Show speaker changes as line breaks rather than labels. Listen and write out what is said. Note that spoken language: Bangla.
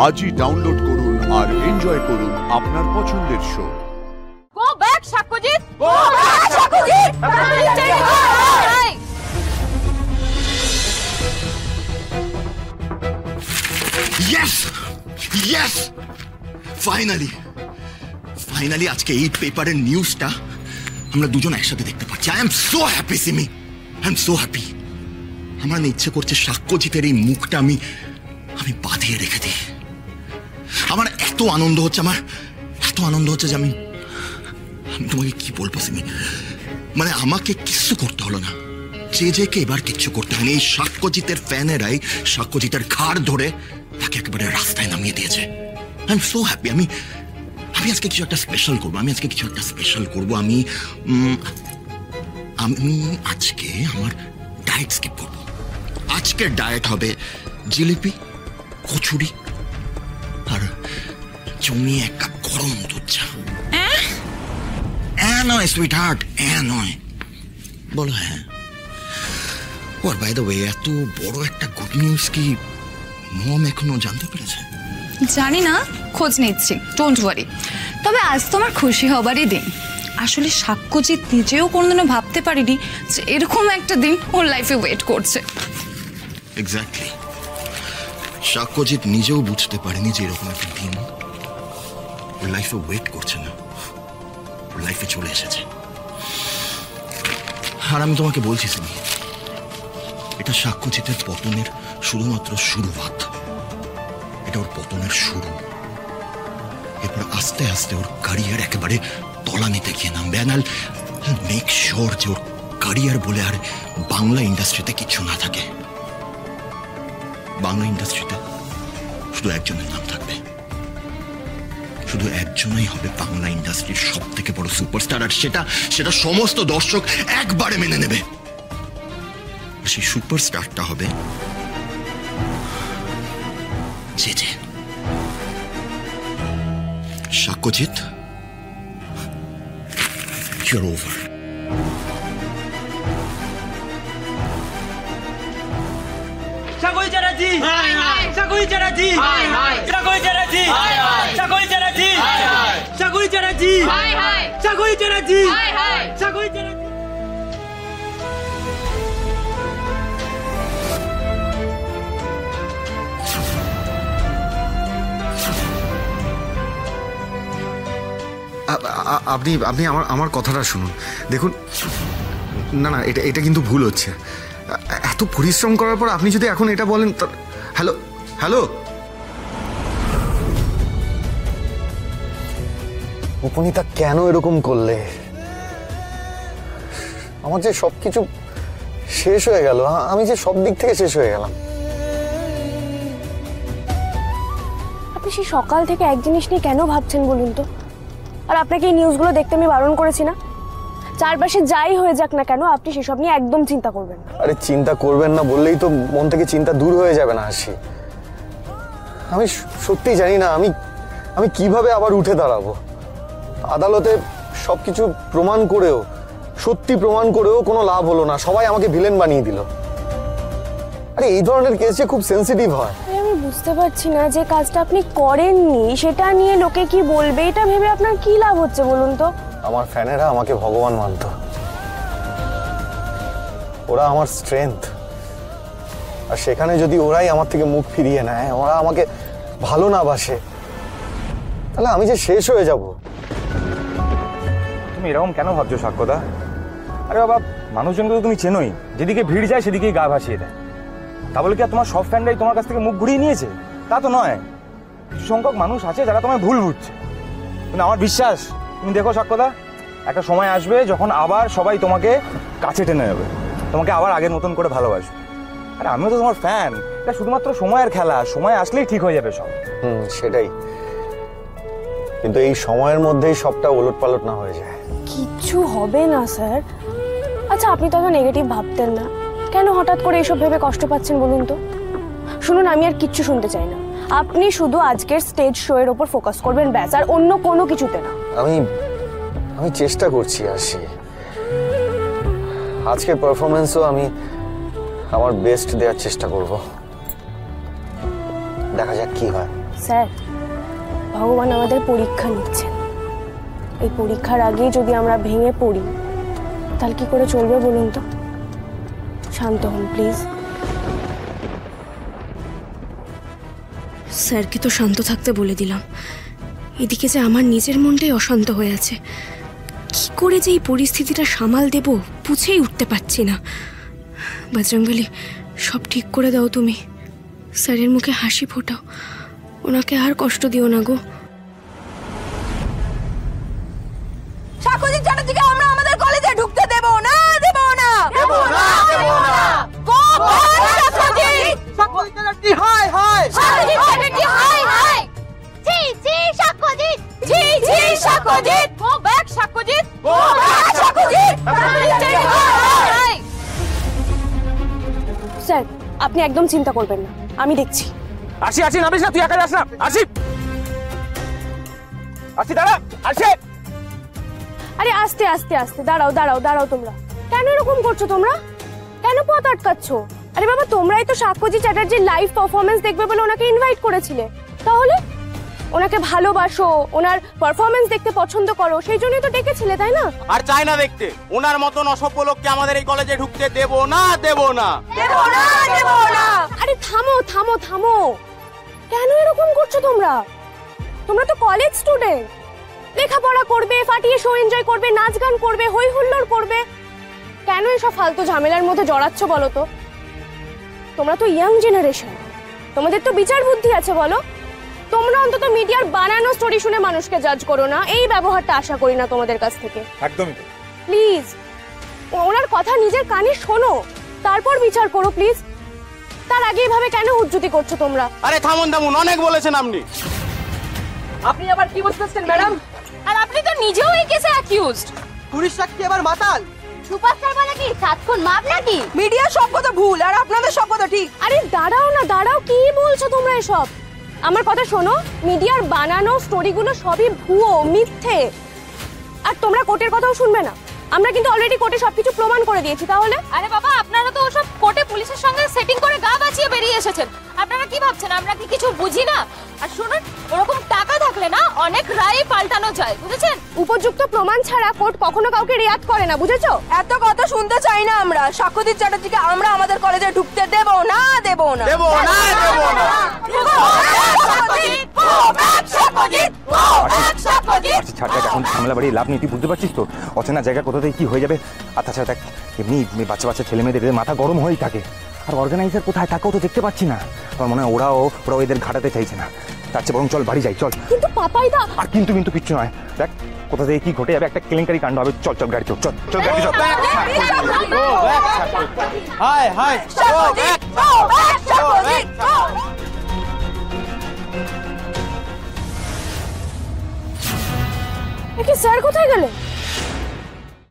আজই ডাউনলোড করুন আর এনজয় করুন আপনার পছন্দের show.
Go back, Satyajit! Go back, Satyajit!
Yes! Yes! Finally! Finally আজকে এই পেপারের নিউজটা আমরা দুজন একসাথে দেখতে পাচ্ছি। I am so happy, Simi! I am so happy! আমার না ইচ্ছে করছে সাক্ষ্যজিতের এই মুখটা আমি বাঁধিয়ে রেখে দিই। আমার এত আনন্দ হচ্ছে যে আমি তোমাকে কি বলবো সিমি, মানে আমাকে কিচ্ছু করতে হলো না, যে এবার কিচ্ছু করতে হয়নি। এই সাক্ষ্যজিতের ফ্যানেরাই সাক্ষ্যজিতের ঘাড় ধরে তাকে একেবারে রাস্তায় নামিয়ে দিয়েছে। I am so happy. আমি আজকে কিছু একটা স্পেশাল করবো। আমি আজকে আমার ডায়েট স্কিপ করবো। আজকের ডায়েট হবে জিলিপি, কচুরি আর জমিয়ে এক কাপ গরম দুধ চা। নয় সুইট হার্ট, নয়, বলো হ্যাঁ। ওর বাই দ্য ওয়ে, এত বড় একটা গুড নিউজ কি মম এখনো জানতে পেরেছে?
জানি না, খোঁজ নিচ্ছি, ডোন্ট ওয়ারি। তবে আজ তোমার খুশি হবারই দিন। আসলে সাক্ষ্যজিৎ নিজেও কোনোদিনও ভাবতে পারিনি যে এরকম একটা দিন ওর লাইফে ওয়েট করছে।
এক্স্যাক্টলি, সাক্ষ্যজিৎ নিজেও বুঝতে পারেনি যে এরকম একটা দিন ওর লাইফে ওয়েট করছে না, ওর লাইফে চলে এসেছে। আর আমি তোমাকে বলছি সিমি, এটা সাক্ষ্যজিতের পতনের শুধুমাত্র শুরুয়াত। এটা ওর পতনের শুরু। এরপর আস্তে আস্তে ওর ক্যারিয়ার একেবারে তলানিতে গিয়ে নামবে। মেক শিওর যে ওর ক্যারিয়ার বলে আর বাংলা ইন্ডাস্ট্রিতে কিছু না থাকে। বাংলা ইন্ডাস্ট্রিতে শুধু একজনের নাম থাকবে, শুধু একজনই হবে বাংলা ইন্ডাস্ট্রির সব থেকে বড় সুপারস্টার। আর সেটা সমস্ত দর্শক একবারে মেনে নেবে। সেই সুপারস্টারটা হবে যে সাক্ষ্যজিৎ, you're over.
Sakoi Charaji! Hi hi! Sakoi Charaji! Hi hi! Sakoi Charaji! Hi hi! Sakoi Charaji! Hi hi! Sakoi Charaji! Hi hi! Sakoi Charaji! Hi hi! Sakoi Charaji!
আপনি আমার কথাটা শুনুন। দেখুন, না এটা কিন্তু ভুল হচ্ছে। এত পরিশ্রম করার পর আপনি যদি এখন এটা বলেন। হ্যালো উপনীতা, কেন এরকম করলে? আমার যে সবকিছু শেষ হয়ে গেল, আমি যে সব দিক থেকে শেষ হয়ে গেলাম।
আপনি সেই সকাল থেকে এক জিনিস নিয়ে কেন ভাবছেন বলুন তো? আর আপনাকে এই নিউজগুলো দেখতে আমি বারণ করেছি না? চারপাশে যাই হয়ে যাক না কেন, আপনি সেসব নিয়ে একদম চিন্তা করবেন না।
আরে চিন্তা করবেন না বললেই তো মন থেকে চিন্তা দূর হয়ে যাবে না হাসি। আমি সত্যি জানি না আমি কিভাবে আবার উঠে দাঁড়াবো। আদালতে সবকিছু সত্যি প্রমাণ করেও কোনো লাভ হলো না। সবাই আমাকে ভিলেন বানিয়ে দিল। আরে এই ধরনের কেস যে খুব সেন্সিটিভ হয়।
আমি বুঝতে পারছি না যে কাজটা আপনি করেননি সেটা নিয়ে লোকে কি বলবে, এটা ভেবে আপনার কি লাভ হচ্ছে বলুন তো?
আমার ফ্যানেরা আমাকে ভগবান মানত। ওরা আমার স্ট্রেংথ। আর সেখানে যদি ওরাই আমার থেকে মুখ ফিরিয়ে নেয়, ওরা আমাকে ভালো না বাসে, তাহলে আমি যে শেষ হয়ে যাব।
তুমি এরকম কেন ভাবছো সাক্ষ্যদা? আরে বাবা, মানুষজনকে তো তুমি চেনোই, যেদিকে ভিড় যায় সেদিকেই গা ভাসিয়ে দেয়। তা বলে কি আর তোমার সব ফ্যানরাই তোমার কাছ থেকে মুখ ঘুরিয়ে নিয়েছে? তা তো নয়। কিছু সংখ্যক মানুষ আছে যারা তোমায় ভুল বুঝছে। কিন্তু আমার বিশ্বাস, তুমি দেখো সাক্ষ্যদা, একটা সময় আসবে যখন আবার সবাই তোমাকে কাছে টেনে নেবে, তোমাকে আবার আগের মতন করে ভালোবাসবে। আরে আমিও তো তোমার ফ্যান। এটা শুধুমাত্র সময়ের খেলা, সময় আসলেই ঠিক হয়ে যাবে সব।
সেটাই। কিন্তু এই সময়ের মধ্যেই সবটা ওলটপালট না হয়ে যায়।
কিচ্ছু হবে না স্যার। আচ্ছা, আপনি তো নেগেটিভ ভাবতেন না, কেন হঠাৎ করে এসব ভেবে কষ্ট পাচ্ছেন বলুন তো? শুনুন, আমি আর কিচ্ছু শুনতে চাই না। আপনি শুধু আজকের স্টেজ শো এর উপর ফোকাস করবেন, ব্যাস, আর অন্য কোনো কিছুতে না।
আমি চেষ্টা করছি আসি। আজকের পারফরমেন্সও আমি আমার বেস্ট দেওয়ার চেষ্টা করব। দেখা যাক কি হয়।
স্যার, ভগবান আমাদের পরীক্ষা নিচ্ছেন। এই পরীক্ষার আগেই যদি আমরা ভেঙে পড়ি তাহলে কি করে চলবে বলুন তো? শান্ত হন প্লিজ। স্যারকে তো শান্ত থাকতে বলে দিলাম, এদিকে যে আমার নিজের মনটাই অশান্ত হয়ে আছে। কি করে যে এই পরিস্থিতিটা সামাল দেব বুঝেই উঠতে পারছি না। বজরংবলী, সব ঠিক করে দাও তুমি। স্যারের মুখে হাসি ফোটাও, ওনাকে আর কষ্ট দিও না গো।
সাক্ষ্যজিৎ চ্যাটার্জিকে আমরা আমাদের কলেজে ঢুকতে দেব না, দেব না, দেব না, দেব না। Go back Sakshyajit!
সাক্ষ্যজিৎ চ্যাটার্জি হাই হাই!
সাক্ষ্যজিৎ চ্যাটার্জি হাই হাই! জি জি সাক্ষ্যজিৎ! জি জি Sakshyajit! Go back Sakshyajit! Go back Sakshyajit! Sakshyajit Chatterjee হাই হাই!
স্যার, আপনি একদম চিন্তা করবেন না, আমি দেখছি।
আসি আসি, নামিস না, তুই একা যাস না। আসি আসি, দাঁড়া, আসে।
আরে আস্তে আস্তে আস্তে, দাঁড়াও দাঁড়াও দাঁড়াও। তোমরা কেন এরকম করছো? তোমরা কেন পথ আটকাচ্ছ? আরে বাবা, তোমরাই তো সাক্ষ্যজিৎ চ্যাটার্জির লাইভ পারফরমেন্স দেখবে বলে ওনাকে ইনভাইট করেছিলে। তাহলে ওনাকে ভালোবাসো, ওনার পারফরমেন্স দেখতে পছন্দ করো, সেই জন্যই তো ডেকেছিলে, তাই না?
আর চাই না দেখতে ওনার মতন অসভ্য লোককে আমাদের এই কলেজে ঢুকতে দেব না, দেব না,
দেব না, দেব না।
আরে থামো থামো থামো, কেন এরকম করছো তোমরা? তোমরা তো কলেজ স্টুডেন্ট, লেখাপড়া করবে, ফাটিয়ে শো এনজয় করবে, নাচ গান করবে, হই হুল্লোড় করবে। কেন এসব ফালতু ঝামেলার মধ্যে জড়াচ্ছ বলো তো? তোমরা তো ইয়াং জেনারেশন, তোমাদের তো বিচার বুদ্ধি আছে বলো। তোমরা অন্তত মিডিয়ার বানানো স্টোরি শুনে মানুষকে জাজ করো না। এই ব্যবহারটা আশা করি না তোমাদের কাছ থেকে।
একদমই।
প্লিজ ওনার কথা নিজের কানে শোনো, তারপর বিচার করো প্লিজ। তার আগে এইভাবে কেন হুজ্জুতি করছো তোমরা?
আরে থামুন থামুন, অনেক বলেছেন আপনি।
আপনি আবার কি বলতেছেন ম্যাডাম?
আর আপনি তো নিজেও এই কেসে অ্যাকিউজড।
পুলিশ সাক্ষী আবার মাতাল।
সুপারস্টার মানে কি সাতক্ষণ মাপ নাকি?
মিডিয়ার সব কথা ভুল আর আপনাদের সব কথা ঠিক।
আরে দাঁড়াও না, দাঁড়াও, কি বলছো তোমরা এসব? আমার কথা শোনো, মিডিয়ার বানানো স্টোরিগুলো সবই ভুয়ো, মিথ্যে। আর তোমরা কোর্টের কথাও শুনবে না। আমরা কিন্তু অলরেডি কোর্টে সবকিছু প্রমাণ করে দিয়েছি। তাহলে
আরে বাবা, আপনারা তো ওসব কোর্টে পুলিশের সঙ্গে সেটিং করে গা বাঁচিয়ে বেরিয়ে এসেছেন। আপনারা কি ভাবছেন আমরা কি কিছু বুঝি না? আর শুনুন, ওরকম টাকা থাকলে না অনেক রায় পাল্টানো যায়, বুঝেছেন?
উপযুক্ত প্রমাণ ছাড়া কোর্ট কখনো কাউকে রিয়াক্ট করে না, বুঝেছো?
এত কথা শুনতে চাই না আমরা। সাক্ষ্যজিৎ চ্যাটার্জিকে আমরা আমাদের কলেজে ঢুকতে দেব না, দেব না,
দেব না, দেব না।
ছাড়, দেখ, এখন ঝামেলা বাড়িয়ে লাভ নেই, তুই বুঝতে পারছিস তো? অচেনা জায়গা কোথা থেকে কি হয়ে যাবে। আর তাছাড়া দেখ, এমনি বাচ্চা বাচ্চা ছেলে মেয়েদের মাথা গরম হয়েই থাকে। আর অর্গানাইজার কোথায় তাকেও তো দেখতে পাচ্ছি না। আমার মনে হয় ওরাও এদের ঘাটাতে চাইছে না। তার চেয়ে বরং চল বাড়ি যাই, চল।
কিন্তু পাপাইদা।
আর কিন্তু কিচ্ছু নয়, দেখ কোথা থেকে কি ঘটে যাবে, একটা কেলেঙ্কারি কাণ্ড হবে। চল চল গাড়ি চল, চল চল গাড়ি চল।
হাই হাই,
স্যার কোথায় গেলে?